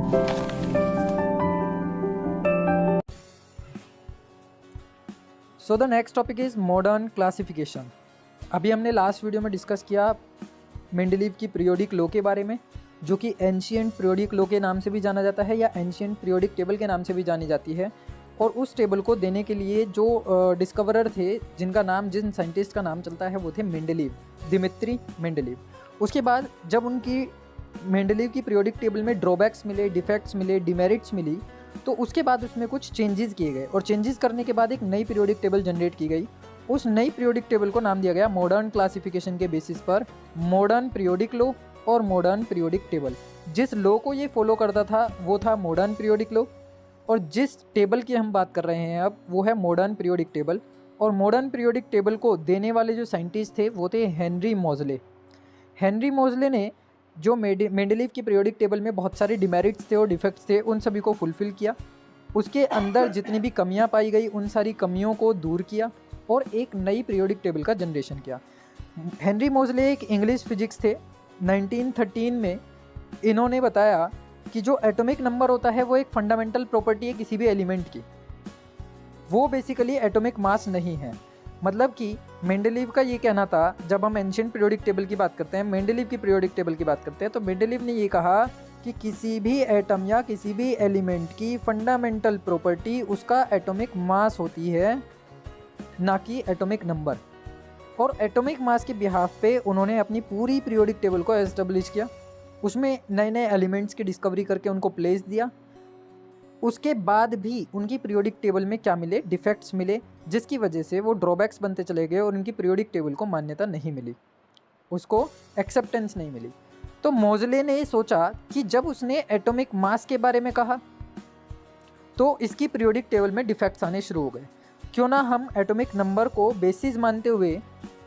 So the next topic is modern classification. अभी हमने last video में डिस्कस किया मेंडलीव की पीरियोडिक लॉ के बारे में, जो कि एंशिएंट पीरियोडिक लॉ के नाम से भी जाना जाता है या एंशिएंट पीरियोडिक टेबल के नाम से भी जानी जाती है। और उस टेबल को देने के लिए जो डिस्कवरर थे, जिन साइंटिस्ट का नाम चलता है वो थे मेंडलीव, दिमित्री मेंडलीव। उसके बाद जब उनकी मेंडलीव की पीरियोडिक टेबल में ड्रॉबैक्स मिले, डिफेक्ट्स मिले, डिमेरिट्स मिली, तो उसके बाद उसमें कुछ चेंजेस किए गए और चेंजेस करने के बाद एक नई पीरियोडिक टेबल जनरेट की गई। उस नई पीरियोडिक टेबल को नाम दिया गया मॉडर्न क्लासिफिकेशन के बेसिस पर मॉडर्न पीरियोडिक लॉ और मॉडर्न पीरियोडिक टेबल। जिस लॉ को ये फॉलो करता था वो था मॉडर्न पीरियोडिक लॉ, और जिस टेबल की हम बात कर रहे हैं अब वो है मॉडर्न पीरियोडिक टेबल। और मॉडर्न पीरियोडिक टेबल को देने वाले जो साइंटिस्ट थे वो थे हेनरी मोज़ले। हेनरी मोज़ले ने जो मेंडलीव की पीरियोडिक टेबल में बहुत सारे डिमेरिट्स थे और डिफेक्ट्स थे उन सभी को फुलफ़िल किया। उसके अंदर जितनी भी कमियां पाई गई उन सारी कमियों को दूर किया और एक नई पीरियोडिक टेबल का जनरेशन किया। हेनरी मोज़ले एक इंग्लिश फिजिक्स थे। 1913 में इन्होंने बताया कि जो एटॉमिक नंबर होता है वो एक फंडामेंटल प्रॉपर्टी है किसी भी एलिमेंट की, वो बेसिकली एटॉमिक मास नहीं है। मतलब कि मेंडलीव का ये कहना था, जब हम एंशिएंट पीरियोडिक टेबल की बात करते हैं, मेंडलीव की पीरियोडिक टेबल की बात करते हैं, तो मेंडलीव ने ये कहा कि किसी भी एटम या किसी भी एलिमेंट की फंडामेंटल प्रॉपर्टी उसका एटॉमिक मास होती है, ना कि एटॉमिक नंबर। और एटॉमिक मास के बिहाफ पे उन्होंने अपनी पूरी पीरियोडिक टेबल को एस्टेब्लिश किया। उसमें नए नए एलिमेंट्स की डिस्कवरी करके उनको प्लेस दिया। उसके बाद भी उनकी पीरियोडिक टेबल में क्या मिले, डिफेक्ट्स मिले, जिसकी वजह से वो ड्रॉबैक्स बनते चले गए और उनकी पीरियोडिक टेबल को मान्यता नहीं मिली, उसको एक्सेप्टेंस नहीं मिली। तो मोज़ले ने सोचा कि जब उसने एटॉमिक मास के बारे में कहा तो इसकी पीरियोडिक टेबल में डिफेक्ट्स आने शुरू हो गए। क्यों ना हम एटॉमिक नंबर को बेसिस मानते हुए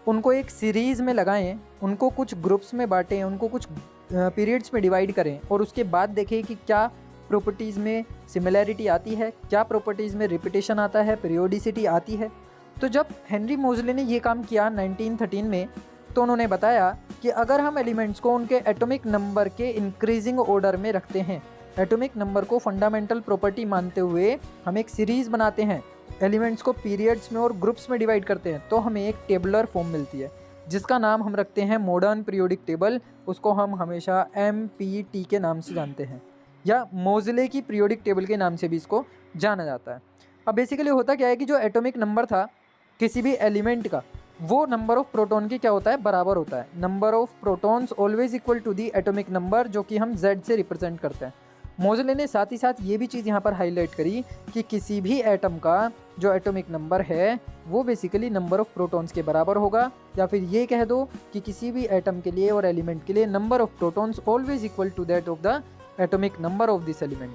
उनको एक सीरीज़ में लगाएं, उनको कुछ ग्रुप्स में बांटें, उनको कुछ पीरियड्स में डिवाइड करें और उसके बाद देखें कि क्या प्रॉपर्टीज़ में सिमिलैरिटी आती है, क्या प्रॉपर्टीज़ में रिपीटेशन आता है, पीरियोडिसिटी आती है। तो जब हेनरी मोज़ले ने ये काम किया 1913 में, तो उन्होंने बताया कि अगर हम एलिमेंट्स को उनके एटॉमिक नंबर के इंक्रीजिंग ऑर्डर में रखते हैं, एटॉमिक नंबर को फंडामेंटल प्रॉपर्टी मानते हुए हम एक सीरीज़ बनाते हैं, एलिमेंट्स को पीरियड्स में और ग्रुप्स में डिवाइड करते हैं, तो हमें एक टेबुलर फॉर्म मिलती है जिसका नाम हम रखते हैं मॉडर्न पीरियोडिक टेबल। उसको हम हमेशा MPT के नाम से जानते हैं या मोज़ले की पीरियोडिक टेबल के नाम से भी इसको जाना जाता है। अब बेसिकली होता क्या है कि जो एटॉमिक नंबर था किसी भी एलिमेंट का, वो नंबर ऑफ प्रोटॉन के क्या होता है, बराबर होता है। Number of protons always equal to the atomic number, जो कि हम Z से रिप्रेजेंट करते हैं। मोज़ले ने साथ ही साथ ये भी चीज़ यहाँ पर हाईलाइट करी कि किसी भी एटम का जो एटॉमिक नंबर है वो बेसिकली नंबर ऑफ प्रोटॉन्स के बराबर होगा, या फिर ये कह दो कि किसी भी एटम के लिए और एलिमेंट के लिए number of protons always equal to that of the atomic number of this element.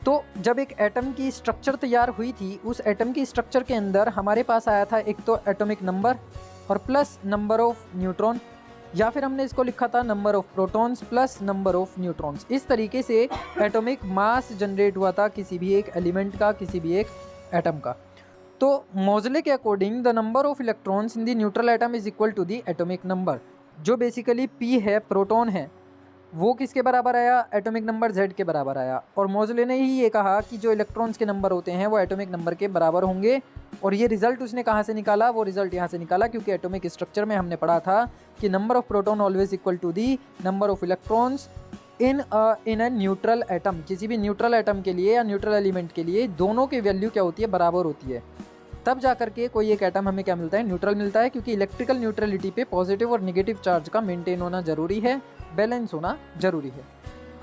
तो जब एक एटम की स्ट्रक्चर तैयार हुई थी, उस एटम की स्ट्रक्चर के अंदर हमारे पास आया था एक तो एटॉमिक नंबर और प्लस नंबर ऑफ न्यूट्रॉन, या फिर हमने इसको लिखा था number of protons plus number of neutrons. इस तरीके से एटॉमिक मास जनरेट हुआ था किसी भी एक एलिमेंट का, किसी भी एक एटम का। तो मोज़ले के according the number of electrons in the neutral atom is equal to the atomic number, जो बेसिकली P है, प्रोटॉन है, वो किसके बराबर आया, एटॉमिक नंबर Z के बराबर आया। और मोज़ले ने ही ये कहा कि जो इलेक्ट्रॉन्स के नंबर होते हैं वो एटॉमिक नंबर के बराबर होंगे। और ये रिजल्ट उसने कहाँ से निकाला, वो रिजल्ट यहाँ से निकाला क्योंकि एटॉमिक स्ट्रक्चर में हमने पढ़ा था कि number of proton always equal to the number of electrons in a neutral atom. किसी भी न्यूट्रल एटम के लिए या न्यूट्रल एलिमेंट के लिए दोनों की वैल्यू क्या होती है, बराबर होती है। तब जा करके कोई एक एटम हमें क्या मिलता है, न्यूट्रल मिलता है, क्योंकि इलेक्ट्रिकल न्यूट्रलिटी पे पॉजिटिव और नेगेटिव चार्ज का मेंटेन होना जरूरी है, बैलेंस होना जरूरी है।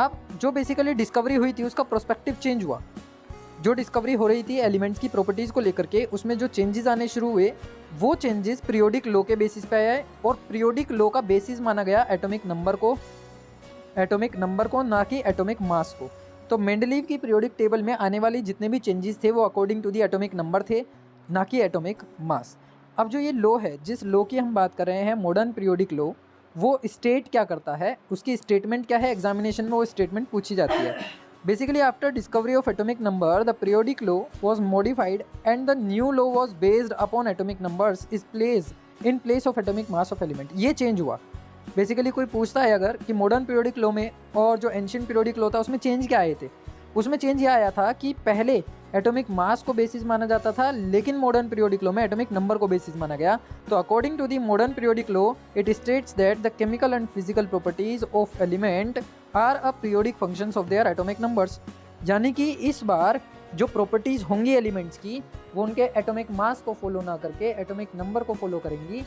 अब जो बेसिकली डिस्कवरी हुई थी उसका प्रोस्पेक्टिव चेंज हुआ। जो डिस्कवरी हो रही थी एलिमेंट्स की प्रॉपर्टीज़ को लेकर के, उसमें जो चेंजेस आने शुरू हुए वो चेंजेस पीरियोडिक लॉ के बेसिस पे आए और पीरियोडिक लॉ का बेसिस माना गया एटॉमिक नंबर को, ना कि एटॉमिक मास को। तो मेंडलीव की पीरियोडिक टेबल में आने वाली जितने भी चेंजेस थे वो according to the atomic number थे, ना कि एटॉमिक मास। अब जो ये लॉ है, जिस लॉ की हम बात कर रहे हैं मॉडर्न पीरियोडिक लॉ, वो स्टेट क्या करता है, उसकी स्टेटमेंट क्या है, एग्जामिनेशन में वो स्टेटमेंट पूछी जाती है। Basically after discovery of atomic number the periodic law was modified and the new law was based upon atomic numbers is place in place of atomic mass of element. ये change हुआ basically कोई पूछता है अगर कि modern periodic law में और जो एंशिएंट पीरियोडिक लॉ था उसमें चेंज क्या आए थे, उसमें चेंज यह आया था कि पहले एटॉमिक मास को बेसिस माना जाता था, लेकिन मॉडर्न पीरियोडिक लॉ में एटॉमिक नंबर को बेसिस माना गया। तो according to the modern periodic law it states that the chemical and physical properties of element are a periodic functions of their atomic numbers. यानी कि इस बार जो प्रॉपर्टीज़ होंगी एलिमेंट्स की वो उनके एटॉमिक मास को फॉलो ना करके एटॉमिक नंबर को फॉलो करेंगी।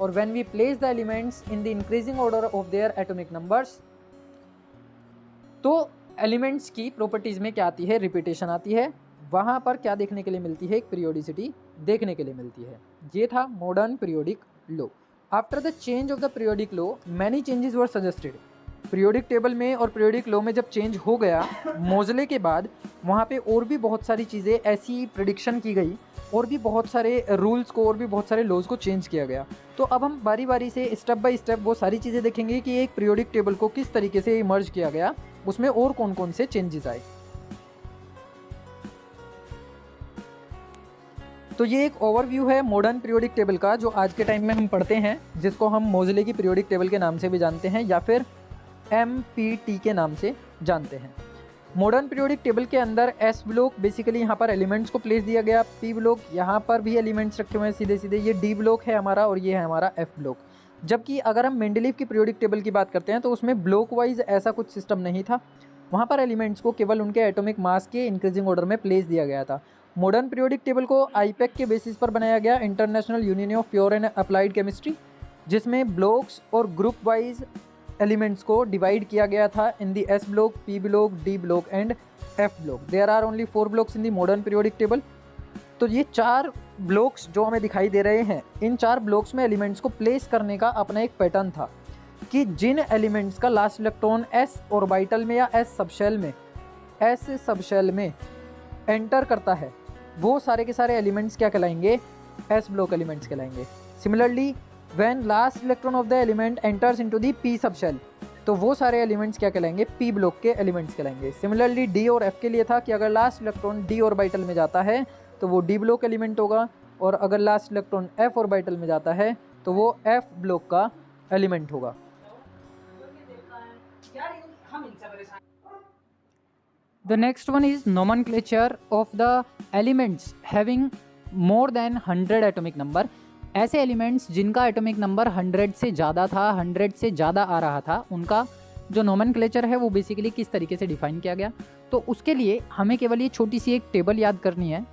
और when we place the elements in the increasing order of their atomic numbers, तो एलिमेंट्स की प्रॉपर्टीज़ में क्या आती है, रिपीटेशन आती है। वहाँ पर क्या देखने के लिए मिलती है, एक पीरियोडिसिटी देखने के लिए मिलती है। ये था modern periodic law. After the change of the periodic law many changes were suggested. Periodic table में और पीरियोडिक लॉ में जब चेंज हो गया मोज़ले के बाद, वहाँ पे और भी बहुत सारी चीज़ें ऐसी प्रिडिक्शन की गई और भी बहुत सारे रूल्स को और भी बहुत सारे लॉज को चेंज किया गया। तो अब हम बारी बारी से स्टेप बाय स्टेप वो सारी चीज़ें देखेंगे कि एक पीरियोडिक टेबल को किस तरीके से इमर्ज किया गया, उसमें और कौन कौन से चेंजेस आए। तो ये एक ओवरव्यू है मॉडर्न पीरियोडिक टेबल का जो आज के टाइम में हम पढ़ते हैं, जिसको हम मोज़ले की पीरियोडिक टेबल के नाम से भी जानते हैं या फिर MPT के नाम से जानते हैं। मॉडर्न पीरियोडिक टेबल के अंदर S ब्लॉक बेसिकली यहाँ पर एलिमेंट्स को प्लेस दिया गया, P ब्लॉक यहाँ पर भी एलिमेंट्स रखे हुए हैं सीधे सीधे, ये D ब्लॉक है हमारा और ये है हमारा F ब्लॉक। जबकि अगर हम मेंडलीव की पीरियोडिक टेबल की बात करते हैं तो उसमें ब्लॉक वाइज ऐसा कुछ सिस्टम नहीं था, वहाँ पर एलिमेंट्स को केवल उनके एटॉमिक मास के इंक्रीजिंग ऑर्डर में प्लेस दिया गया था। मॉडर्न पीरियोडिक टेबल को IPAC के बेसिस पर बनाया गया, international union of pure and applied chemistry, जिसमें ब्लॉक्स और ग्रुप वाइज एलिमेंट्स को डिवाइड किया गया था in the S block, P block, D block and F block. There are only 4 blocks in the modern periodic table. तो ये 4 blocks जो हमें दिखाई दे रहे हैं, इन 4 ब्लॉक्स में एलिमेंट्स को प्लेस करने का अपना एक पैटर्न था कि जिन एलिमेंट्स का लास्ट इलेक्ट्रॉन S ऑर्बिटल में या S सबशेल में एंटर करता है, वो सारे के सारे एलिमेंट्स क्या कहलाएंगे, S ब्लॉक एलिमेंट्स कहलाएंगे। Similarly when last electron of the element enters into the P subshell, तो वो सारे एलिमेंट्स क्या कहलाएंगे, P ब्लॉक के एलिमेंट्स कहलाएंगे। सिमिलरली D और F के लिए था कि अगर लास्ट इलेक्ट्रॉन D ऑर्बिटल में जाता है तो वो D ब्लॉक एलिमेंट होगा, और अगर लास्ट इलेक्ट्रॉन F ऑर्बिटल में जाता है तो वो F ब्लॉक का एलिमेंट होगा। The next one is nomenclature of the elements having more than 100 atomic number। ऐसे एलिमेंट्स जिनका एटॉमिक नंबर 100 से ज़्यादा था, 100 से ज़्यादा आ रहा था, उनका जो नोमेनक्लेचर है वो बेसिकली किस तरीके से डिफाइन किया गया। तो उसके लिए हमें केवल ये छोटी सी एक टेबल याद करनी है।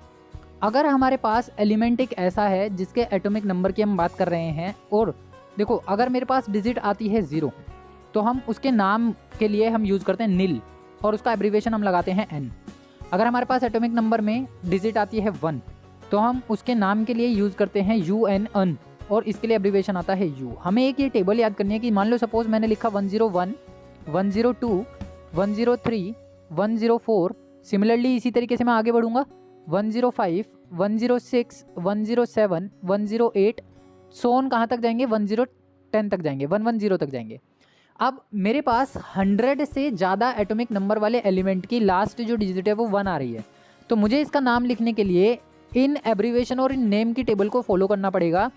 अगर हमारे पास एलिमेंट एक ऐसा है जिसके एटॉमिक नंबर की हम बात कर रहे हैं, और देखो अगर मेरे पास डिजिट आती है 0 तो हम उसके नाम के लिए हम यूज़ करते हैं नील और उसका एब्रीवेशन हम लगाते हैं N। अगर हमारे पास एटॉमिक नंबर में डिजिट आती है 1 तो हम उसके नाम के लिए यूज़ करते हैं UN और इसके लिए एब्रीवेशन आता है U। हमें एक ये टेबल याद करनी है कि मान लो सपोज मैंने लिखा 101, 102, 103, 104। सिमिलरली इसी तरीके से मैं आगे बढ़ूंगा 105, 106, 107, 108, सोन कहाँ तक जाएंगे, 1010 तक जाएंगे, 110 तक जाएंगे। अब मेरे पास 100 से ज़्यादा एटॉमिक नंबर वाले एलिमेंट की लास्ट जो डिजिट है वो 1 आ रही है, तो मुझे इसका नाम लिखने के लिए इन एब्रीवेशन और इन नेम की टेबल को फॉलो करना पड़ेगा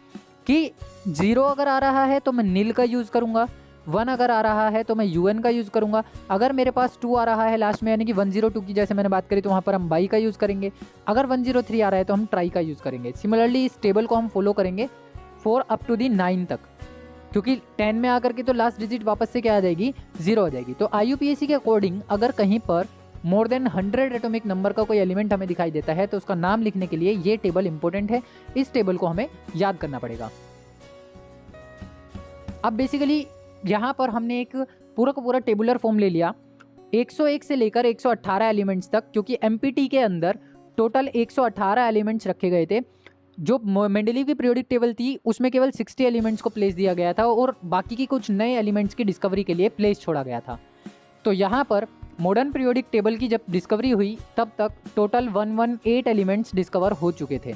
कि 0 अगर आ रहा है तो मैं नील का यूज़ करूँगा, 1 अगर आ रहा है तो मैं UN का यूज़ करूँगा, अगर मेरे पास 2 आ रहा है लास्ट में यानी कि 102 की जैसे मैंने बात करी तो वहाँ पर हम बाई का यूज़ करेंगे, अगर 103 आ रहा है तो हम ट्राई का यूज़ करेंगे। सिमिलरली इस टेबल को हम फॉलो करेंगे 4 अप टू दी 9 तक, क्योंकि 10 में आकर के तो लास्ट डिजिट वापस से क्या आ जाएगी, 0 आ जाएगी। तो IUPAC के अकॉर्डिंग अगर कहीं पर मोर देन 100 एटॉमिक नंबर का कोई एलिमेंट हमें दिखाई देता है तो उसका नाम लिखने के लिए ये टेबल इंपॉर्टेंट है, इस टेबल को हमें याद करना पड़ेगा। अब बेसिकली यहाँ पर हमने एक पूरा का पूरा टेबुलर फॉर्म ले लिया 101 से लेकर 118 एलिमेंट्स तक, क्योंकि MPT के अंदर टोटल 118 एलिमेंट्स रखे गए थे। जो मेंडलीव की पीरियोडिक टेबल थी उसमें केवल 60 एलिमेंट्स को प्लेस दिया गया था और बाकी की कुछ नए एलिमेंट्स की डिस्कवरी के लिए प्लेस छोड़ा गया था। तो यहाँ पर मॉडर्न पीरियोडिक टेबल की जब डिस्कवरी हुई तब तक टोटल 118 एलिमेंट्स डिस्कवर हो चुके थे।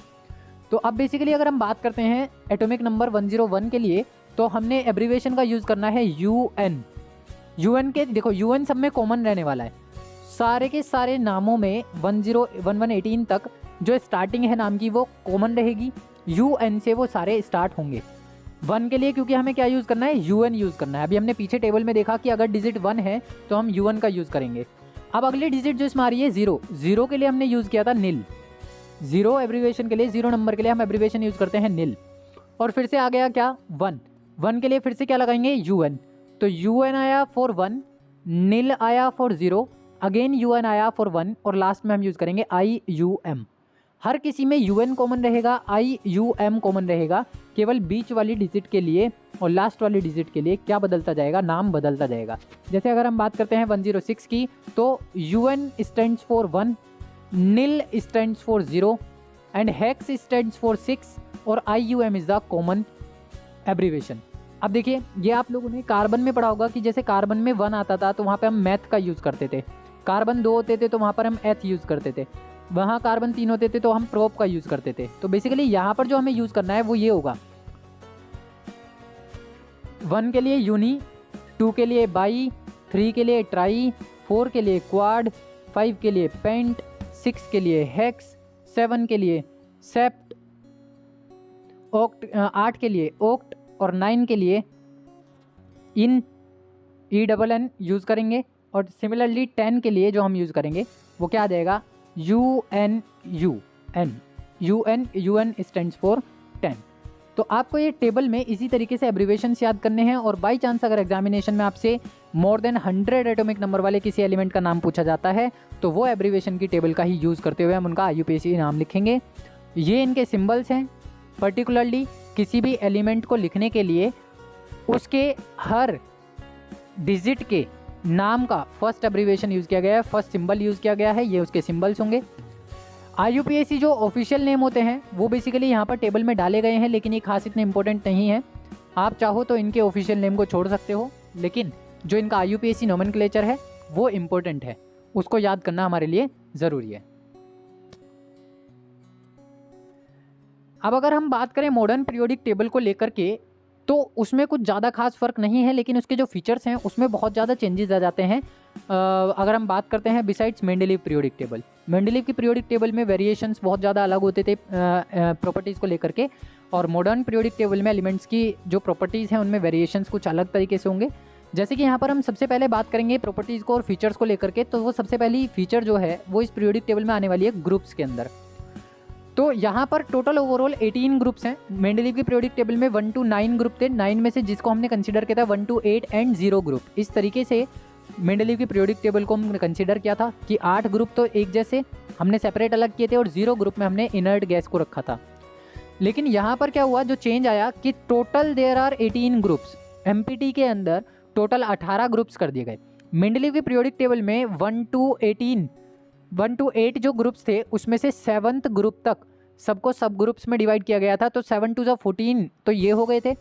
तो अब बेसिकली अगर हम बात करते हैं एटॉमिक नंबर 101 के लिए तो हमने एब्रीवेशन का यूज़ करना है UN के देखो UN सब में कॉमन रहने वाला है, सारे के सारे नामों में 118 तक जो स्टार्टिंग है नाम की वो कॉमन रहेगी, UN से वो सारे स्टार्ट होंगे। 1 के लिए क्योंकि हमें क्या यूज़ करना है, UN यूज़ करना है। अभी हमने पीछे टेबल में देखा कि अगर डिजिट 1 है तो हम UN का यूज़ करेंगे। अब अगली डिजिट जो इसमें आ रही है 0, 0 के लिए हमने यूज़ किया था नील। 0 एब्रीवेशन के लिए, 0 नंबर के लिए हम एब्रीवेशन यूज़ करते हैं नील। और फिर से आ गया क्या 1, 1 के लिए फिर से क्या लगाएंगे UN। तो UN आया फॉर 1, नील आया फॉर 0, अगेन UN आया फॉर 1 और लास्ट में हम यूज़ करेंगे IUM। हर किसी में UN कॉमन रहेगा, IUM कॉमन रहेगा, केवल बीच वाली डिजिट के लिए और लास्ट वाली डिजिट के लिए क्या बदलता जाएगा, नाम बदलता जाएगा। जैसे अगर हम बात करते हैं 106 की तो UN stands for 1, nil stands for 0 and hex stands for 6 और IUM is the common abbreviation. अब देखिए ये आप लोगों ने कार्बन में पढ़ा होगा कि जैसे कार्बन में 1 आता था तो वहाँ पे हम मैथ का यूज़ करते थे, कार्बन 2 होते थे तो वहाँ पर हम एथ यूज़ करते थे, वहाँ कार्बन 3 होते थे तो हम प्रोप का यूज़ करते थे। तो बेसिकली यहाँ पर जो हमें यूज़ करना है वो ये होगा, 1 के लिए यूनी, 2 के लिए बाई, 3 के लिए ट्राई, 4 के लिए क्वाड, 5 के लिए पेंट, 6 के लिए हेक्स, 7 के लिए सेप्ट, 8 के लिए ओक्ट और 9 के लिए इन ENN यूज़ करेंगे। और सिमिलरली 10 के लिए जो हम यूज़ करेंगे वो क्या आ जाएगा, UN स्टैंड्स फॉर 10। तो आपको ये टेबल में इसी तरीके से एब्रीवेशंस याद करने हैं और बाई चांस अगर एग्जामिनेशन में आपसे मोर देन 100 एटॉमिक नंबर वाले किसी एलिमेंट का नाम पूछा जाता है तो वो एब्रीवेशन की टेबल का ही यूज़ करते हुए हम उनका IUPAC नाम लिखेंगे। ये इनके सिंबल्स हैं। पर्टिकुलरली किसी भी एलिमेंट को लिखने के लिए उसके हर डिजिट के नाम का फर्स्ट एब्रीवेशन यूज़ किया गया है, फर्स्ट सिंबल यूज़ किया गया है, ये उसके सिंबल्स होंगे। IUPAC जो ऑफिशियल नेम होते हैं वो बेसिकली यहाँ पर टेबल में डाले गए हैं, लेकिन ये खास इतने इंपॉर्टेंट नहीं है। आप चाहो तो इनके ऑफिशियल नेम को छोड़ सकते हो, लेकिन जो इनका IUPAC नोमेनक्लेचर है वो इम्पोर्टेंट है, उसको याद करना हमारे लिए ज़रूरी है। अब अगर हम बात करें मॉडर्न पीरियोडिक टेबल को लेकर के तो उसमें कुछ ज़्यादा खास फ़र्क नहीं है, लेकिन उसके जो फीचर्स हैं उसमें बहुत ज़्यादा चेंजेस आ जाते हैं। अगर हम बात करते हैं besides Mendeleev periodic table, Mendeleev की पीरियोडिक टेबल में वेरिएशंस बहुत ज़्यादा अलग होते थे प्रॉपर्टीज़ को लेकर के, और मॉडर्न पीरियोडिक टेबल में एलिमेंट्स की जो प्रॉपर्टीज़ हैं उनमें वेरिएशंस कुछ अलग तरीके से होंगे। जैसे कि यहाँ पर हम सबसे पहले बात करेंगे प्रॉपर्टीज़ को और फीचर्स को लेकर के, तो वो सबसे पहली फीचर जो है वो इस पीरियोडिक टेबल में आने वाली है ग्रुप्स के अंदर। तो यहाँ पर टोटल ओवरऑल 18 ग्रुप्स हैं। मेंडलीव की पीरियोडिक टेबल में 1 to 9 ग्रुप थे, 9 में से जिसको हमने कंसीडर किया था 1 to 8 एंड 0 ग्रुप। इस तरीके से मेंडलीव की पीरियोडिक टेबल को हमने कंसीडर किया था कि 8 ग्रुप तो एक जैसे हमने सेपरेट अलग किए थे और 0 ग्रुप में हमने इनर्ट गैस को रखा था। लेकिन यहाँ पर क्या हुआ, जो चेंज आया कि total there are 18 groups, MPT के अंदर टोटल 18 ग्रुप्स कर दिए गए। मेंडलीव की पीरियोडिक टेबल में 1 to 8 जो ग्रुप्स थे उसमें से 7th ग्रुप तक सबको सब ग्रुप्स में डिवाइड किया गया था। तो 7 to 14 तो ये हो गए थे।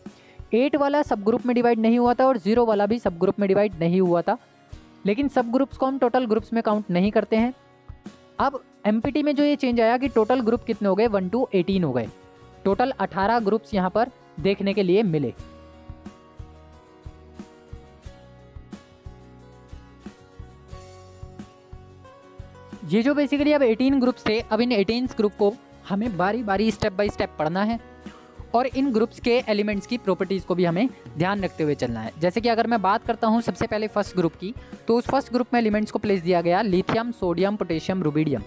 8 वाला सब ग्रुप में डिवाइड नहीं हुआ था और 0 वाला भी सब ग्रुप में डिवाइड नहीं हुआ था, लेकिन सब ग्रुप्स को हम टोटल ग्रुप्स में काउंट नहीं करते हैं। अब MPT में जो ये चेंज आया कि टोटल ग्रुप कितने हो गए, 1 to 18 हो गए। टोटल 18 ग्रुप्स यहाँ पर देखने के लिए मिले। ये जो बेसिकली अब 18 ग्रुप्स थे, अब इन 18 ग्रुप को हमें बारी बारी स्टेप बाय स्टेप पढ़ना है और इन ग्रुप्स के एलिमेंट्स की प्रॉपर्टीज़ को भी हमें ध्यान रखते हुए चलना है। जैसे कि अगर मैं बात करता हूँ सबसे पहले फर्स्ट ग्रुप की, तो उस फर्स्ट ग्रुप में एलिमेंट्स को प्लेस दिया गया लिथियम, सोडियम, पोटेशियम, रुबिडियम।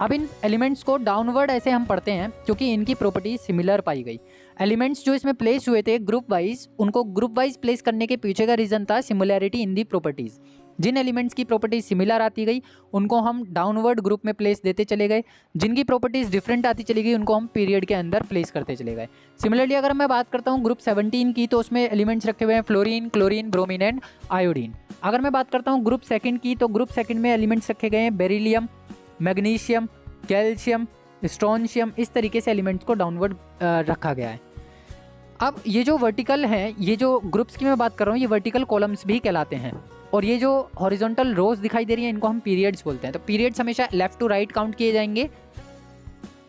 अब इन एलिमेंट्स को डाउनवर्ड ऐसे हम पढ़ते हैं क्योंकि इनकी प्रॉपर्टी सिमिलर पाई गई। एलिमेंट्स जो इसमें प्लेस हुए थे ग्रुप वाइज, उनको ग्रुप वाइज प्लेस करने के पीछे का रीज़न था सिमिलैरिटी इन दी प्रॉपर्टीज़। जिन एलिमेंट्स की प्रॉपर्टीज सिमिलर आती गई उनको हम डाउनवर्ड ग्रुप में प्लेस देते चले गए, जिनकी प्रॉपर्टीज डिफरेंट आती चली गई उनको हम पीरियड के अंदर प्लेस करते चले गए। सिमिलरली अगर मैं बात करता हूँ ग्रुप 17 की, तो उसमें एलिमेंट्स रखे हुए हैं fluorine, chlorine, bromine and iodine. अगर मैं बात करता हूँ ग्रुप सेकंड की, तो ग्रुप सेकंड में एलिमेंट्स रखे गए हैं बेरिलियम, मैग्नीशियम, कैल्शियम, स्ट्रोंशियम। इस तरीके से एलिमेंट्स को डाउनवर्ड रखा गया है। अब ये जो वर्टिकल हैं, ये जो ग्रुप्स की मैं बात कर रहा हूँ, ये वर्टिकल कॉलम्स भी कहलाते हैं, और ये जो हॉरिजॉन्टल रोज दिखाई दे रही हैं इनको हम पीरियड्स बोलते हैं। तो पीरियड्स हमेशा लेफ्ट टू राइट काउंट किए जाएंगे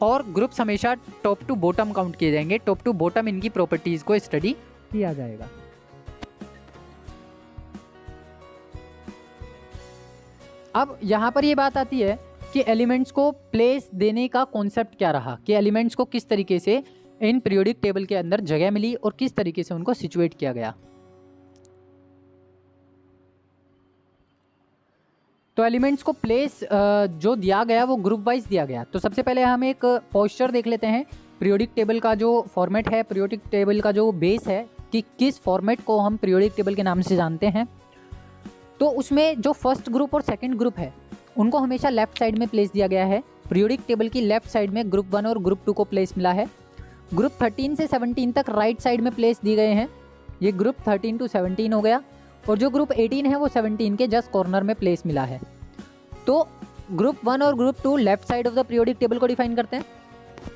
और ग्रुप्स हमेशा टॉप टू बॉटम काउंट किए जाएंगे। टॉप टू बॉटम इनकी प्रॉपर्टीज को स्टडी किया जाएगा। अब यहाँ पर ये बात आती है कि एलिमेंट्स को प्लेस देने का कॉन्सेप्ट क्या रहा, कि एलिमेंट्स को किस तरीके से इन पीरियोडिक टेबल के अंदर जगह मिली और किस तरीके से उनको सिचुएट किया गया। तो एलिमेंट्स को प्लेस जो दिया गया वो ग्रुप वाइज दिया गया। तो सबसे पहले हम एक पोस्चर देख लेते हैं। पीरियोडिक टेबल का जो फॉर्मेट है, पीरियोडिक टेबल का जो बेस है कि किस फॉर्मेट को हम पीरियोडिक टेबल के नाम से जानते हैं। तो उसमें जो फर्स्ट ग्रुप और सेकंड ग्रुप है उनको हमेशा लेफ्ट साइड में प्लेस दिया गया है। पीरियोडिक टेबल की लेफ्ट साइड में ग्रुप 1 और ग्रुप 2 को प्लेस मिला है। ग्रुप 13 से 17 तक राइट साइड में प्लेस दिए गए हैं। ये ग्रुप 13 to 17 हो गया। और जो ग्रुप 18 है वो 17 के जस्ट कॉर्नर में प्लेस मिला है। तो ग्रुप 1 और group 2 left side of the periodic table को डिफाइन करते हैं।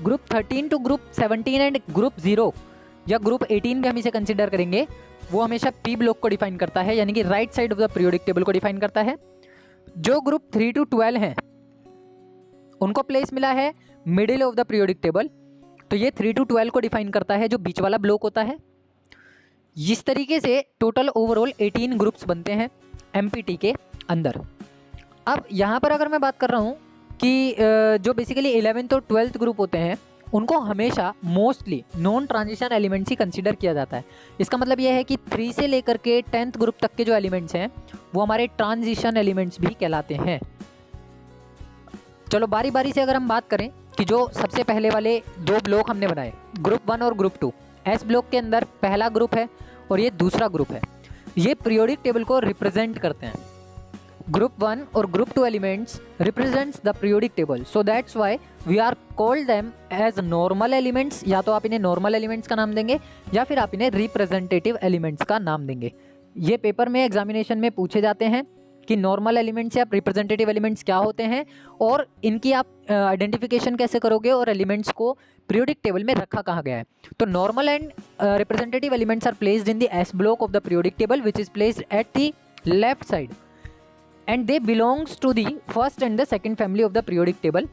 Group 13 to group 17 and group 0 या ग्रुप 18 भी हम इसे कंसिडर करेंगे, वो हमेशा पी ब्लॉक को डिफाइन करता है, यानी कि right side of the periodic table को डिफाइन करता है। जो ग्रुप 3 to 12 हैं उनको प्लेस मिला है middle of the periodic table. तो ये 3 to 12 को डिफाइन करता है, जो बीच वाला ब्लॉक होता है। इस तरीके से टोटल ओवरऑल 18 ग्रुप्स बनते हैं एमपीटी के अंदर। अब यहाँ पर अगर मैं बात कर रहा हूँ कि जो बेसिकली 11th और 12th ग्रुप होते हैं उनको हमेशा मोस्टली नॉन ट्रांजिशन एलिमेंट्स ही कंसीडर किया जाता है। इसका मतलब यह है कि 3 से लेकर के 10th ग्रुप तक के जो एलिमेंट्स हैं वो हमारे ट्रांजिशन एलिमेंट्स भी कहलाते हैं। चलो बारी बारी से अगर हम बात करें कि जो सबसे पहले वाले दो ब्लॉक हमने बनाए, ग्रुप 1 और ग्रुप 2, एस ब्लॉक के अंदर पहला ग्रुप है और ये दूसरा ग्रुप है। ये पीरियोडिक टेबल को रिप्रेजेंट करते हैं। ग्रुप 1 और group 2 elements represents the periodic table, so that's why we are called them as normal elements. या तो आप इन्हें नॉर्मल एलिमेंट्स का नाम देंगे या फिर आप इन्हें रिप्रेजेंटेटिव एलिमेंट्स का नाम देंगे। ये पेपर में एग्जामिनेशन में पूछे जाते हैं कि नॉर्मल एलिमेंट्स या रिप्रेजेंटेटिव एलिमेंट्स क्या होते हैं और इनकी आप आइडेंटिफिकेशन कैसे करोगे और एलिमेंट्स को पीरियोडिक टेबल में रखा कहाँ गया है। तो normal and representative elements are placed in the S block of the periodic table which is placed at the left side and they belongs to the first and the second family of the periodic table।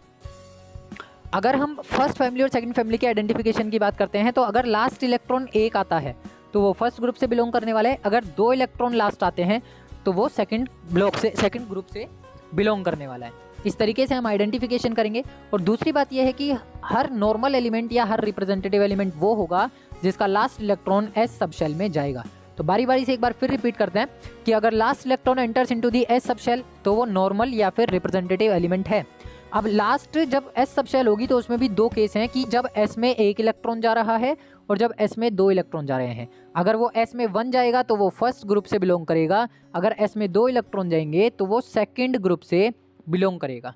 अगर हम first family और second family के identification की बात करते हैं तो अगर लास्ट इलेक्ट्रॉन एक आता है तो वो फर्स्ट ग्रुप से बिलोंग करने वाला है। अगर 2 इलेक्ट्रॉन लास्ट आते हैं तो वो सेकंड ग्रुप से बिलोंग करने वाला है। इस तरीके से हम आइडेंटिफिकेशन करेंगे। और दूसरी बात यह है कि हर नॉर्मल एलिमेंट या हर रिप्रेजेंटेटिव एलिमेंट वो होगा जिसका last electron S sub shell में जाएगा। तो बारी बारी से एक बार फिर रिपीट करते हैं कि अगर last electron enters into the S sub shell तो वो नॉर्मल या फिर रिप्रेजेंटेटिव एलिमेंट है। अब लास्ट जब एस सब शेल होगी तो उसमें भी 2 केस हैं कि जब एस में 1 इलेक्ट्रॉन जा रहा है और जब एस में 2 इलेक्ट्रॉन जा रहे हैं। अगर वो एस में 1 जाएगा तो वो फर्स्ट ग्रुप से बिलोंग करेगा। अगर एस में 2 इलेक्ट्रॉन जाएंगे तो वो सेकेंड ग्रुप से बिलोंग करेगा।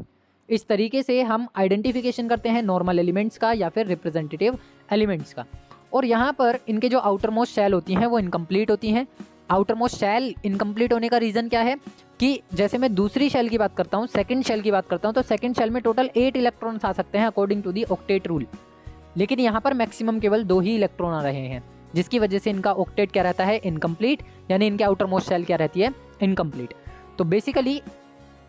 इस तरीके से हम आइडेंटिफिकेशन करते हैं नॉर्मल एलिमेंट्स का या फिर रिप्रेजेंटेटिव एलिमेंट्स का। और यहाँ पर इनके जो आउटर मोस्ट शेल होती हैं वो इनकम्प्लीट होती हैं। आउटर मोस्ट शेल इनकम्प्लीट होने का रीज़न क्या है कि जैसे मैं दूसरी शेल की बात करता हूँ, सेकंड शेल की बात करता हूँ, तो सेकंड शेल में टोटल 8 इलेक्ट्रॉन्स आ सकते हैं according to the octet rule. लेकिन यहाँ पर मैक्सिमम केवल 2 ही इलेक्ट्रॉन आ रहे हैं, जिसकी वजह से इनका ऑक्टेट क्या रहता है, इनकम्प्लीट, यानी इनके आउटर मोस्ट शेल क्या रहती है, इनकम्प्लीट। तो बेसिकली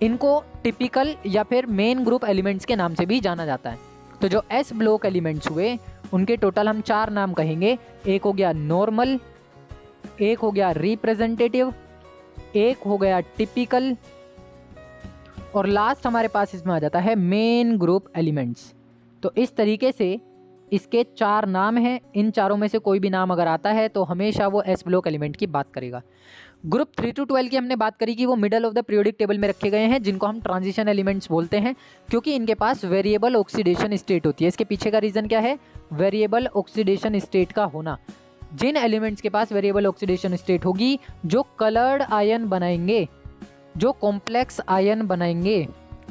इनको टिपिकल या फिर मेन ग्रुप एलिमेंट्स के नाम से भी जाना जाता है। तो जो एस ब्लॉक एलिमेंट्स हुए उनके टोटल हम 4 नाम कहेंगे। एक हो गया नॉर्मल, एक हो गया रिप्रेजेंटेटिव, एक हो गया टिपिकल और लास्ट हमारे पास इसमें आ जाता है मेन ग्रुप एलिमेंट्स। तो इस तरीके से इसके 4 नाम हैं। इन चारों में से कोई भी नाम अगर आता है तो हमेशा वो एस ब्लॉक एलिमेंट की बात करेगा। ग्रुप 3 to 12 की हमने बात करी कि वो middle of the periodic table में रखे गए हैं, जिनको हम ट्रांजिशन एलिमेंट्स बोलते हैं, क्योंकि इनके पास वेरिएबल ऑक्सीडेशन स्टेट होती है। इसके पीछे का रीज़न क्या है, वेरिएबल ऑक्सीडेशन स्टेट का होना। जिन एलिमेंट्स के पास वेरिएबल ऑक्सीडेशन स्टेट होगी, जो कलर्ड आयन बनाएंगे, जो कॉम्प्लेक्स आयन बनाएंगे,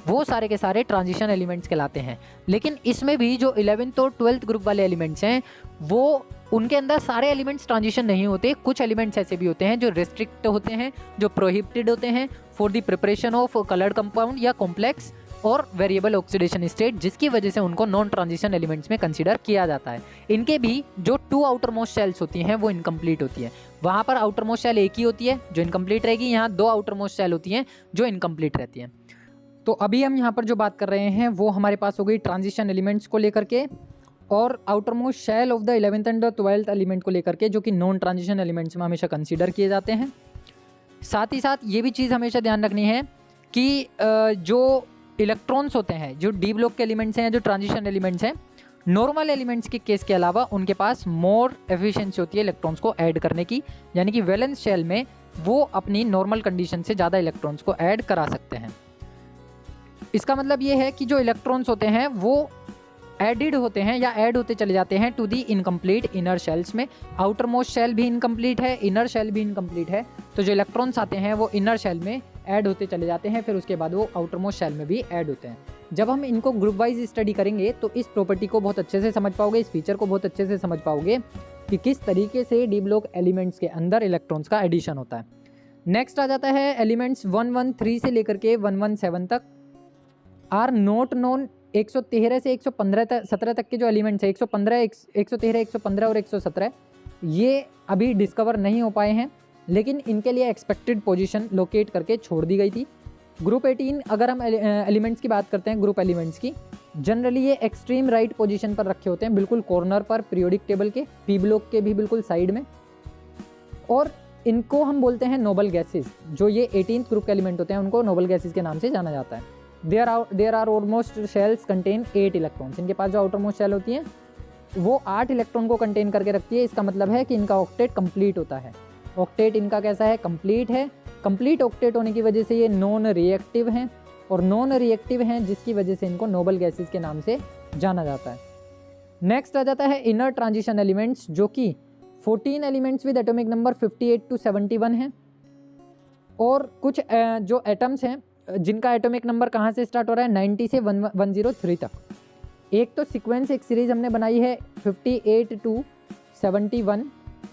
वो सारे के सारे ट्रांजिशन एलिमेंट्स कहलाते हैं। लेकिन इसमें भी जो 11th और 12th ग्रुप वाले एलिमेंट्स हैं वो उनके अंदर सारे एलिमेंट्स ट्रांजिशन नहीं होते। कुछ एलिमेंट्स ऐसे भी होते हैं जो रिस्ट्रिक्ट होते हैं, जो प्रोहिबिटेड होते हैं for the preparation of coloured compound या कॉम्प्लेक्स और वेरिएबल ऑक्सीडेशन स्टेट, जिसकी वजह से उनको नॉन ट्रांजिशन एलिमेंट्स में कंसीडर किया जाता है। इनके भी जो 2 आउटर मोस्ट शेल्स होती हैं वो इनकम्प्लीट होती है। वहाँ पर आउटर मोस्ट शेल एक ही होती है जो इनकम्प्लीट रहेगी, यहाँ 2 आउटर मोस्ट शेल होती हैं जो इनकम्प्लीट रहती हैं। तो अभी हम यहाँ पर जो बात कर रहे हैं वो हमारे पास हो गई ट्रांजिशन एलिमेंट्स को लेकर के और outermost shell of the 11th and the 12th element को लेकर के, जो कि नॉन ट्रांजिशन एलिमेंट्स में हमेशा कंसीडर किए जाते हैं। साथ ही साथ ये भी चीज़ हमेशा ध्यान रखनी है कि जो इलेक्ट्रॉन्स होते हैं, जो डी ब्लॉक के एलिमेंट्स हैं, जो ट्रांजिशन एलिमेंट्स हैं, नॉर्मल एलिमेंट्स के केस के अलावा उनके पास मोर एफिशिएंसी होती है इलेक्ट्रॉन्स को ऐड करने की, यानी कि वैलेंस शेल में वो अपनी नॉर्मल कंडीशन से ज़्यादा इलेक्ट्रॉन्स को ऐड करा सकते हैं। इसका मतलब ये है कि जो इलेक्ट्रॉन्स होते हैं वो एडिड होते हैं या ऐड होते चले जाते हैं to the incomplete inner shells में। आउटर मोस्ट शेल भी इनकम्प्लीट है, इनर शेल भी इनकम्प्लीट है, तो जो इलेक्ट्रॉन्स आते हैं वो इनर शेल में ऐड होते चले जाते हैं, फिर उसके बाद वो आउटर मोस्ट शेल में भी ऐड होते हैं। जब हम इनको ग्रुप वाइज स्टडी करेंगे तो इस प्रॉपर्टी को बहुत अच्छे से समझ पाओगे, इस फीचर को बहुत अच्छे से समझ पाओगे कि किस तरीके से डी ब्लॉक एलिमेंट्स के अंदर इलेक्ट्रॉन्स का एडिशन होता है। नेक्स्ट आ जाता है एलिमेंट्स 113 से लेकर के 117 तक आर नॉट नोन। 113 से 117 तक के जो एलिमेंट्स है 113, 115 और 117 ये अभी डिस्कवर नहीं हो पाए हैं, लेकिन इनके लिए एक्सपेक्टेड पोजीशन लोकेट करके छोड़ दी गई थी। ग्रुप 18 अगर हम एलिमेंट्स की बात करते हैं, ग्रुप एलिमेंट्स की, जनरली ये एक्सट्रीम राइट पोजीशन पर रखे होते हैं, बिल्कुल कॉर्नर पर पीरियोडिक टेबल के, पी ब्लॉक के भी बिल्कुल साइड में, और इनको हम बोलते हैं नोबल गैसेस। जो ये 18th ग्रुप के एलिमेंट होते हैं उनको नोबल गैसेस के नाम से जाना जाता है। There are almost shells contain 8 electrons. इनके पास जो आउटर मोस्ट शेल होती है वो 8 इलेक्ट्रॉन को कंटेन करके रखती है। इसका मतलब है कि इनका ऑक्टेट कंप्लीट होता है। ऑक्टेट इनका कैसा है? कंप्लीट है। कंप्लीट ऑक्टेट होने की वजह से ये नॉन रिएक्टिव हैं, और नॉन रिएक्टिव हैं जिसकी वजह से इनको नोबल गैसेस के नाम से जाना जाता है। नेक्स्ट आ जाता है इनर ट्रांजिशन एलिमेंट्स, जो कि 14 elements with atomic number 58 to 71 हैं, और कुछ जो एटम्स हैं जिनका एटॉमिक नंबर कहाँ से स्टार्ट हो रहा है? 90 से 103 तक। एक तो सीक्वेंस, एक सीरीज़ हमने बनाई है 58 to 71,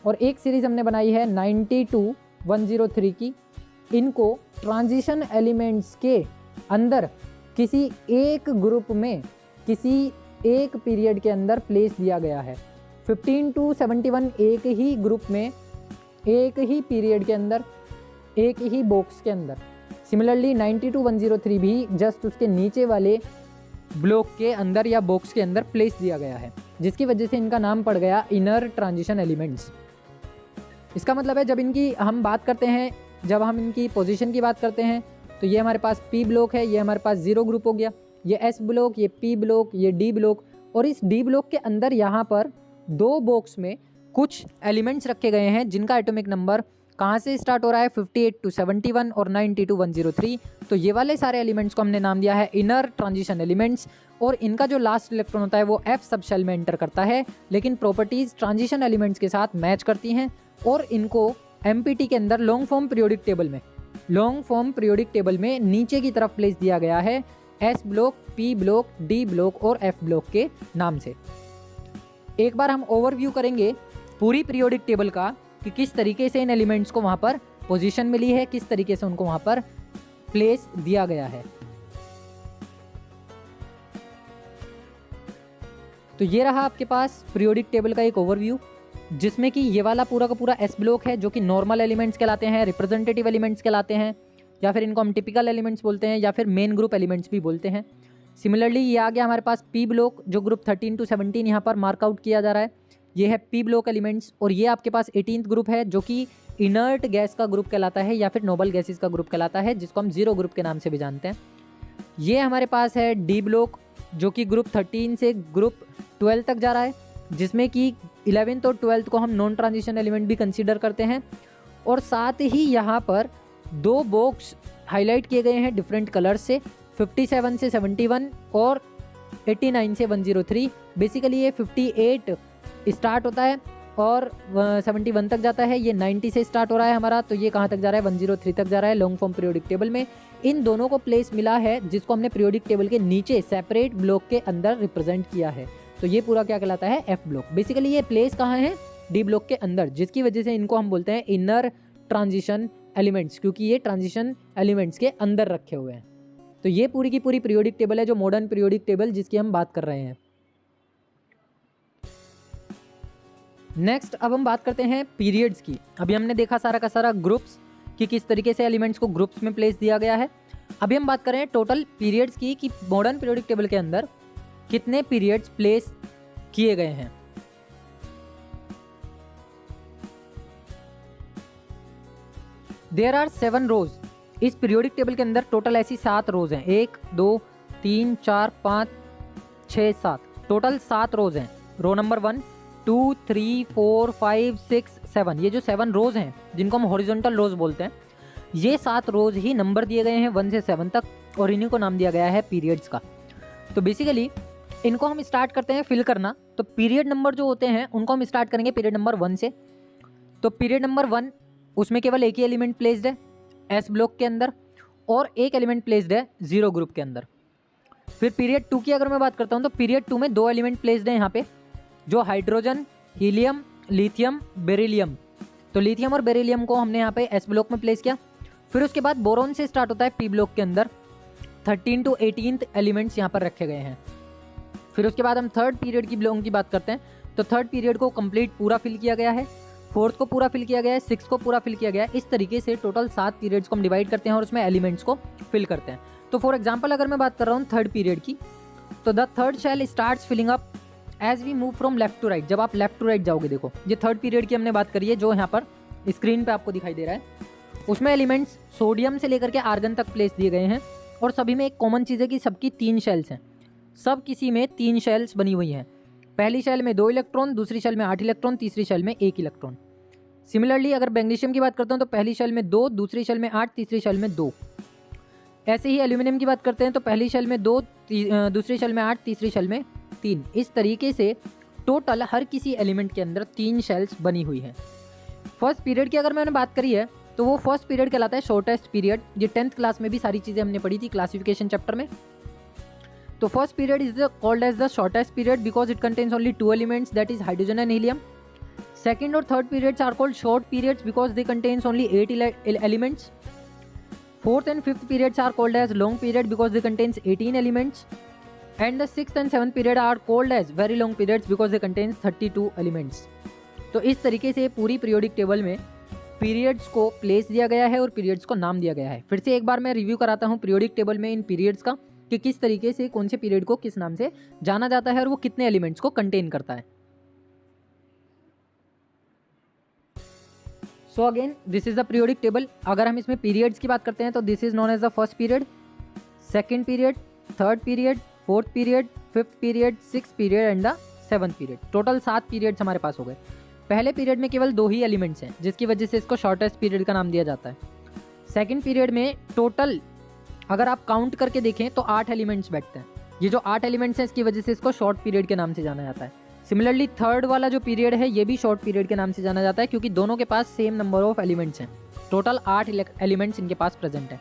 और एक सीरीज़ हमने बनाई है 90 to 103 की। इनको ट्रांजिशन एलिमेंट्स के अंदर किसी एक ग्रुप में किसी एक पीरियड के अंदर प्लेस दिया गया है। 15 to 71 एक ही ग्रुप में, एक ही पीरियड के अंदर, एक ही बॉक्स के अंदर। सिमिलरली 90 to 103 भी जस्ट उसके नीचे वाले ब्लॉक के अंदर या बॉक्स के अंदर प्लेस दिया गया है, जिसकी वजह से इनका नाम पड़ गया इनर ट्रांजिशन एलिमेंट्स। इसका मतलब है जब इनकी हम बात करते हैं, जब हम इनकी पोजीशन की बात करते हैं, तो ये हमारे पास पी ब्लॉक है, ये हमारे पास 0 ग्रुप हो गया, ये एस ब्लॉक, ये पी ब्लॉक, ये डी ब्लॉक, और इस डी ब्लॉक के अंदर यहाँ पर 2 बॉक्स में कुछ एलिमेंट्स रखे गए हैं जिनका एटॉमिक नंबर कहाँ से स्टार्ट हो रहा है? 58 to 71 और 90 to 103। तो ये वाले सारे एलिमेंट्स को हमने नाम दिया है इनर ट्रांजिशन एलिमेंट्स, और इनका जो लास्ट इलेक्ट्रॉन होता है वो एफ सब शेल में एंटर करता है, लेकिन प्रॉपर्टीज ट्रांजिशन एलिमेंट्स के साथ मैच करती हैं, और इनको एमपीटी के अंदर लॉन्ग फॉर्म पीरियोडिक टेबल में नीचे की तरफ प्लेस दिया गया है S block, P block, D block और एफ ब्लॉक के नाम से। एक बार हम ओवरव्यू करेंगे पूरी पीरियोडिक टेबल का कि किस तरीके से इन एलिमेंट्स को वहाँ पर पोजीशन मिली है, किस तरीके से उनको वहाँ पर प्लेस दिया गया है। तो ये रहा आपके पास पीरियोडिक टेबल का एक ओवरव्यू, जिसमें कि ये वाला पूरा का पूरा एस ब्लॉक है, जो कि नॉर्मल एलिमेंट्स कहलाते हैं, रिप्रेजेंटेटिव एलिमेंट्स कहलाते हैं, या फिर इनको हम टिपिकल एलिमेंट्स बोलते हैं, या फिर मेन ग्रुप एलिमेंट्स भी बोलते हैं। सिमिलरली ये आ गया हमारे पास पी ब्लॉक, जो ग्रुप 13 to 17 यहाँ पर मार्कआउट किया जा रहा है, ये है पी ब्लॉक एलिमेंट्स। और ये आपके पास 18th ग्रुप है, जो कि इनर्ट गैस का ग्रुप कहलाता है, या फिर नोबल गैसेस का ग्रुप कहलाता है, जिसको हम 0 ग्रुप के नाम से भी जानते हैं। ये हमारे पास है डी ब्लॉक, जो कि ग्रुप 13 से ग्रुप 12 तक जा रहा है, जिसमें कि 11th और 12th को हम नॉन ट्रांजिशन एलिमेंट भी कंसीडर करते हैं। और साथ ही यहाँ पर 2 बॉक्स हाईलाइट किए गए हैं डिफरेंट कलर से, 57 से 71 और 89 से 103। बेसिकली ये 58 स्टार्ट होता है और 71 तक जाता है, ये 90 से स्टार्ट हो रहा है हमारा, तो ये कहाँ तक जा रहा है? 103 तक जा रहा है लॉन्ग फॉर्म पीरियोडिक टेबल में। इन दोनों को प्लेस मिला है, जिसको हमने पीरियोडिक टेबल के नीचे सेपरेट ब्लॉक के अंदर रिप्रेजेंट किया है, तो ये पूरा क्या कहलाता है? F block. बेसिकली ये प्लेस कहाँ है? डी ब्लॉक के अंदर, जिसकी वजह से इनको हम बोलते हैं इनर ट्रांजिशन एलिमेंट्स, क्योंकि ये ट्रांजिशन एलिमेंट्स के अंदर रखे हुए हैं। तो ये पूरी की पूरी पीरियोडिक टेबल है, जो मॉडर्न पीरियोडिक टेबल जिसकी हम बात कर रहे हैं। नेक्स्ट अब हम बात करते हैं पीरियड्स की। अभी हमने देखा सारा का सारा ग्रुप्स कि किस तरीके से एलिमेंट्स को ग्रुप्स में प्लेस दिया गया है। अभी हम बात कर रहे हैं टोटल पीरियड्स की, कि मॉडर्न पीरियोडिक टेबल के अंदर कितने पीरियड्स प्लेस किए गए हैं। देयर आर 7 रोज। इस पीरियोडिक टेबल के अंदर टोटल ऐसी 7 रोज हैं, 1 2 3 4 5 6 7। टोटल 7 रोज हैं। रो नंबर 1, 2, 3, 4, 5, 6, 7, ये जो 7 रोज हैं जिनको हम हॉरिजॉन्टल रोज बोलते हैं, ये 7 रोज ही नंबर दिए गए हैं 1 से 7 तक, और इन्हीं को नाम दिया गया है पीरियड्स का। तो बेसिकली इनको हम स्टार्ट करते हैं फिल करना। तो पीरियड नंबर जो होते हैं उनको हम स्टार्ट करेंगे पीरियड नंबर 1 से। तो पीरियड नंबर 1, उसमें केवल एक ही एलिमेंट प्लेस्ड है एस ब्लॉक के अंदर, और एक एलिमेंट प्लेस्ड है 0 ग्रुप के अंदर। फिर पीरियड 2 की अगर मैं बात करता हूँ तो पीरियड 2 में 2 एलिमेंट प्लेस्ड हैं यहाँ पे, जो हाइड्रोजन, हीलियम, लिथियम, बेरिलियम। तो लिथियम और बेरिलियम को हमने यहाँ पे एस ब्लॉक में प्लेस किया। फिर उसके बाद बोरॉन से स्टार्ट होता है पी ब्लॉक के अंदर, 13 to 18 एलिमेंट्स यहाँ पर रखे गए हैं। फिर उसके बाद हम थर्ड पीरियड की ब्लॉक की बात करते हैं। तो थर्ड पीरियड को कंप्लीट पूरा फिल किया गया है, फोर्थ को पूरा फिल किया गया है, 6 को पूरा फिल किया गया है। इस तरीके से टोटल 7 पीरियड्स को हम डिवाइड करते हैं और उसमें एलिमेंट्स को फिल करते हैं। तो फॉर एग्जाम्पल अगर मैं बात कर रहा हूँ थर्ड पीरियड की, तो the third shell starts filling up as we move from left to right. जब आप लेफ्ट टू राइट जाओगे, देखो ये थर्ड पीरियड की हमने बात करी है जो यहाँ पर स्क्रीन पे आपको दिखाई दे रहा है, उसमें एलिमेंट्स सोडियम से लेकर के आर्गन तक प्लेस दिए गए हैं, और सभी में एक कॉमन चीज़ है कि सबकी 3 शेल्स हैं। सब किसी में 3 शेल्स बनी हुई हैं। पहली शेल में 2 इलेक्ट्रॉन, दूसरी शेल में 8 इलेक्ट्रॉन, तीसरी शेल में 1 इलेक्ट्रॉन। सिमिलरली अगर मैग्नीशियम की बात करता हूँ तो पहली शेल में 2, दूसरी शेल में 8, तीसरी शेल में 2। ऐसे ही एल्यूमिनियम की बात करते हैं तो पहली शेल में 2, दूसरी शेल में 8, तीसरी शेल में 3। इस तरीके से टोटल हर किसी एलिमेंट के अंदर 3 शेल्स बनी हुई हैं। फर्स्ट पीरियड की अगर मैंने बात करी है तो वो फर्स्ट पीरियड कहलाता है शॉर्टेस्ट पीरियड। ये 10th क्लास में भी सारी चीज़ें हमने पढ़ी थी क्लासिफिकेशन चैप्टर में। तो first period is called as the shortest period because it contains only 2 elements, that is hydrogen and helium. Second और third periods are called short periods because they contains only 8 elements. Fourth and fifth periods are called as long period because they contains 18 elements. And the sixth and seventh period are called as very long periods because they contains 32 elements. तो इस तरीके से पूरी periodic table में periods को place दिया गया है और पीरियड्स को नाम दिया गया है। फिर से एक बार मैं रिव्यू कराता हूँ पीरियोडिक टेबल में इन पीरियड्स का कि किस तरीके से कौन से पीरियड को किस नाम से जाना जाता है और वो कितने एलिमेंट्स को कंटेन करता है। So again this is the periodic table. अगर हम इसमें पीरियड्स की बात करते हैं तो this is known as the first period, second period, third period, fourth period, fifth period, sixth period and the seventh period. Total 7 periods हमारे पास हो गए। पहले पीरियड में केवल 2 ही एलिमेंट्स हैं जिसकी वजह से इसको शॉर्टेस्ट पीरियड का नाम दिया जाता है। सेकंड पीरियड में टोटल अगर आप काउंट करके देखें तो 8 एलिमेंट्स बैठते हैं। ये जो 8 एलिमेंट्स हैं इसकी वजह से इसको शॉर्ट पीरियड के नाम से जाना जाता है। सिमिलरली थर्ड वाला जो पीरियड है ये भी शॉर्ट पीरियड के नाम से जाना जाता है क्योंकि दोनों के पास सेम नंबर ऑफ एलिमेंट्स हैं। टोटल 8 एलिमेंट्स इनके पास प्रेजेंट है।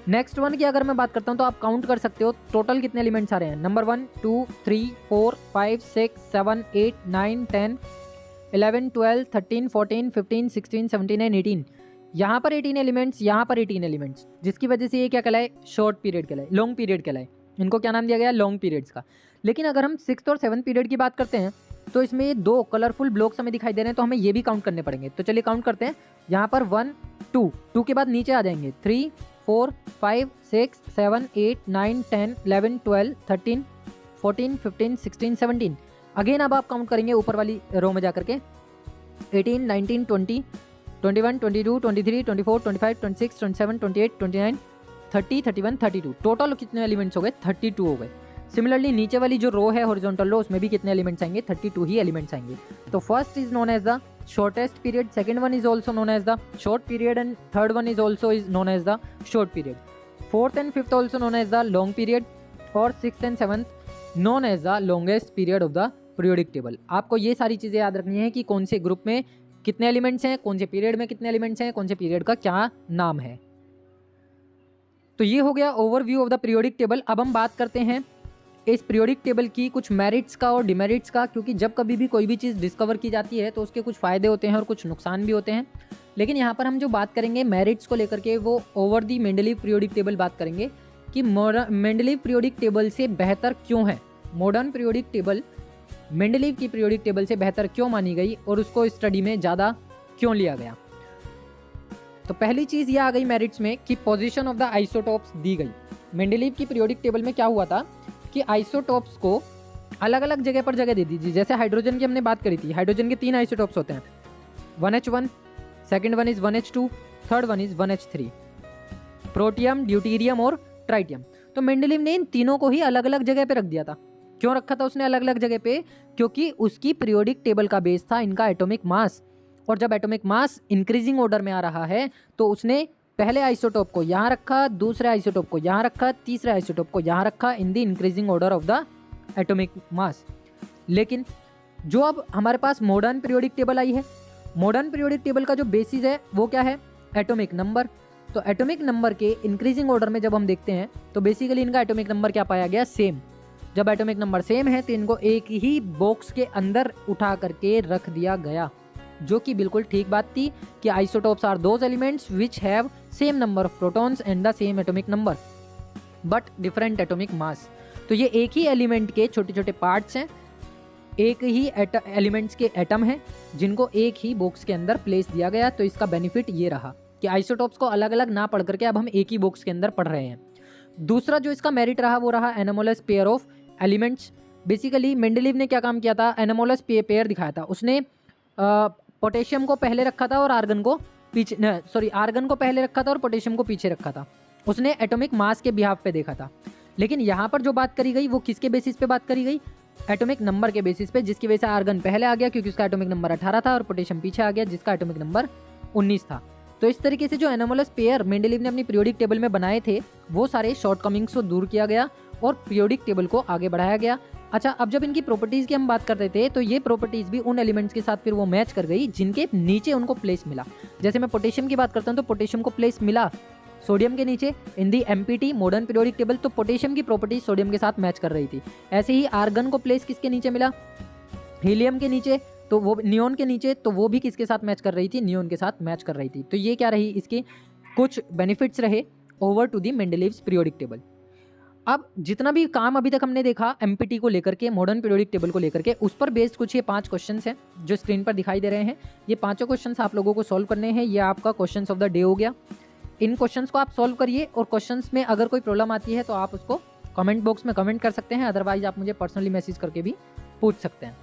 नेक्स्ट वन की अगर मैं बात करता हूँ तो आप काउंट कर सकते हो टोटल कितने एलिमेंट्स आ रहे हैं। Number 1, 2, 3, 4, 5, 6, 7, 8, 9, 10, 11, 12, 13, 14, 15, 16, 17 and 18। यहाँ पर 18 एलिमेंट्स, यहाँ पर 18 एलिमेंट्स, जिसकी वजह से ये क्या कहलाए, शॉर्ट पीरियड कहलाए, लॉन्ग पीरियड कहलाए। इनको क्या नाम दिया गया, लॉन्ग पीरियड्स का। लेकिन अगर हम 6th और 7th पीरियड की बात करते हैं तो इसमें ये 2 कलरफुल ब्लॉक्स हमें दिखाई दे रहे हैं, तो हमें ये भी काउंट करने पड़ेंगे। तो चलिए काउंट करते हैं। यहाँ पर 1, 2 के बाद नीचे आ जाएंगे 3, 4, 5, 6, 7, 8, 9, 10, 11, 12, 13, 14, 15, 16, 17। अगेन अब आप काउंट करेंगे ऊपर वाली रो में जाकर के 18, 19, 20, 21, 22, 23, 24, 25, 26, 27, 28, 29, 30, 31, 32। टोटल कितने एलिमेंट्स हो गए, 32 हो गए। सिमिलरली नीचे वाली जो रो है हॉरिजॉन्टल रो, उसमें भी कितने एलिमेंट्स आएंगे, 32 ही एलिमेंट्स आएंगे। तो first is known as the shortest period, second one is also known as the short period and third one is also is known as the short period. Fourth and fifth also known as the long period और sixth and seventh known as the longest period of the periodic table. आपको ये सारी चीज़ें याद रखनी है कि कौन से ग्रुप में कितने एलिमेंट्स हैं, कौन से पीरियड में कितने एलिमेंट्स हैं, कौन से पीरियड का क्या नाम है। तो ये हो गया overview of the periodic table. अब हम बात करते हैं इस पीरियोडिक टेबल की कुछ मेरिट्स का और डिमेरिट्स का, क्योंकि जब कभी भी कोई भी चीज़ डिस्कवर की जाती है तो उसके कुछ फ़ायदे होते हैं और कुछ नुकसान भी होते हैं। लेकिन यहाँ पर हम जो बात करेंगे मेरिट्स को लेकर के, वो over the Mendeleev periodic table बात करेंगे कि मेंडलीव पीरियोडिक टेबल से बेहतर क्यों है। मॉडर्न पीरियोडिक टेबल मेंडलीव की पीरियोडिक टेबल से बेहतर क्यों मानी गई और उसको स्टडी में ज़्यादा क्यों लिया गया। तो पहली चीज़ ये आ गई मेरिट्स में कि पोजीशन ऑफ द आइसोटोप्स दी गई। मेंडलीव की पीरियोडिक टेबल में क्या हुआ था कि आइसोटोप्स को अलग अलग जगह पर जगह दे दीजिए। जैसे हाइड्रोजन की हमने बात करी थी, हाइड्रोजन के 3 आइसोटोप्स होते हैं, 1H1, second one is 1H2, third one is 1H3, protium, deuterium और ट्राइटियम। तो मेंडलीव ने इन तीनों को ही अलग अलग जगह पे रख दिया था। क्यों रखा था उसने अलग अलग जगह पे? क्योंकि उसकी पीरियोडिक टेबल का बेस था इनका एटॉमिक मास, और जब एटॉमिक मास इंक्रीजिंग ऑर्डर में आ रहा है तो उसने पहले आइसोटोप को यहाँ रखा, दूसरे आइसोटोप को यहाँ रखा, तीसरे आइसोटोप को यहाँ रखा इन the increasing order of the atomic mass. लेकिन जो अब हमारे पास मॉडर्न पीरियोडिक टेबल आई है, मॉडर्न पीरियोडिक टेबल का जो बेसिस है वो क्या है? Atomic number. तो एटॉमिक नंबर के इंक्रीजिंग ऑर्डर में जब हम देखते हैं तो बेसिकली इनका एटॉमिक नंबर क्या पाया गया? सेम। जब एटॉमिक नंबर सेम है तो इनको एक ही बॉक्स के अंदर उठा करके रख दिया गया, जो कि बिल्कुल ठीक बात थी कि isotopes are those elements which have same number of protons and the same atomic number but different atomic mass. तो ये एक ही एलिमेंट के छोटे छोटे पार्ट्स हैं, एक ही एलिमेंट्स के एटम हैं जिनको एक ही बॉक्स के अंदर प्लेस दिया गया। तो इसका बेनिफिट ये रहा कि आइसोटोप्स को अलग अलग ना पढ़ करके अब हम एक ही बॉक्स के अंदर पढ़ रहे हैं। दूसरा जो इसका मेरिट रहा वो रहा anomalous pair of elements. Basically Mendeleev ने क्या काम किया था? एनामोलस पेयर दिखाया था। उसने पोटेशियम को पहले रखा था और आर्गन को पीछे, आर्गन को पहले रखा था और पोटेशियम को पीछे रखा था। उसने एटॉमिक मास के बिहाफ पे देखा था। लेकिन यहाँ पर जो बात करी गई वो किसके बेसिस पे बात करी गई? एटॉमिक नंबर के बेसिस पे, जिसकी वजह से आर्गन पहले आ गया क्योंकि उसका एटॉमिक नंबर 18 था और पोटेशियम पीछे आ गया जिसका एटॉमिक नंबर 19 था। तो इस तरीके से जो एनामोलस पेयर मेंडलीव ने अपनी पीरियोडिक टेबल में बनाए थे वो सारे शॉर्टकमिंग्स को दूर किया गया और पीरियोडिक टेबल को आगे बढ़ाया गया। अच्छा, अब जब इनकी प्रॉपर्टीज़ की हम बात करते थे तो ये प्रॉपर्टीज़ भी उन एलिमेंट्स के साथ फिर वो मैच कर गई जिनके नीचे उनको प्लेस मिला। जैसे मैं पोटेशियम की बात करता हूँ तो पोटेशियम को प्लेस मिला सोडियम के नीचे इन दी एमपीटी मॉडर्न पीरियोडिक टेबल, तो पोटेशियम की प्रॉपर्टीज सोडियम के साथ मैच कर रही थी। ऐसे ही आर्गन को प्लेस किसके नीचे मिला? हीलियम के नीचे, तो वो नियोन के नीचे, तो वो भी किसके साथ मैच कर रही थी? नियोन के साथ मैच कर रही थी। तो ये क्या रही? इसके कुछ बेनिफिट्स रहे over to the Mendeleev's periodic table. अब जितना भी काम अभी तक हमने देखा एमपीटी को लेकर के, मॉडर्न पीरियोडिक टेबल को लेकर के, उस पर बेस्ड कुछ ये 5 क्वेश्चंस हैं जो स्क्रीन पर दिखाई दे रहे हैं। ये 5 क्वेश्चंस आप लोगों को सॉल्व करने हैं। ये आपका क्वेश्चंस ऑफ द डे हो गया। इन क्वेश्चंस को आप सॉल्व करिए और क्वेश्चंस में अगर कोई प्रॉब्लम आती है तो आप उसको कमेंट बॉक्स में कमेंट कर सकते हैं, अदरवाइज आप मुझे पर्सनली मैसेज करके भी पूछ सकते हैं।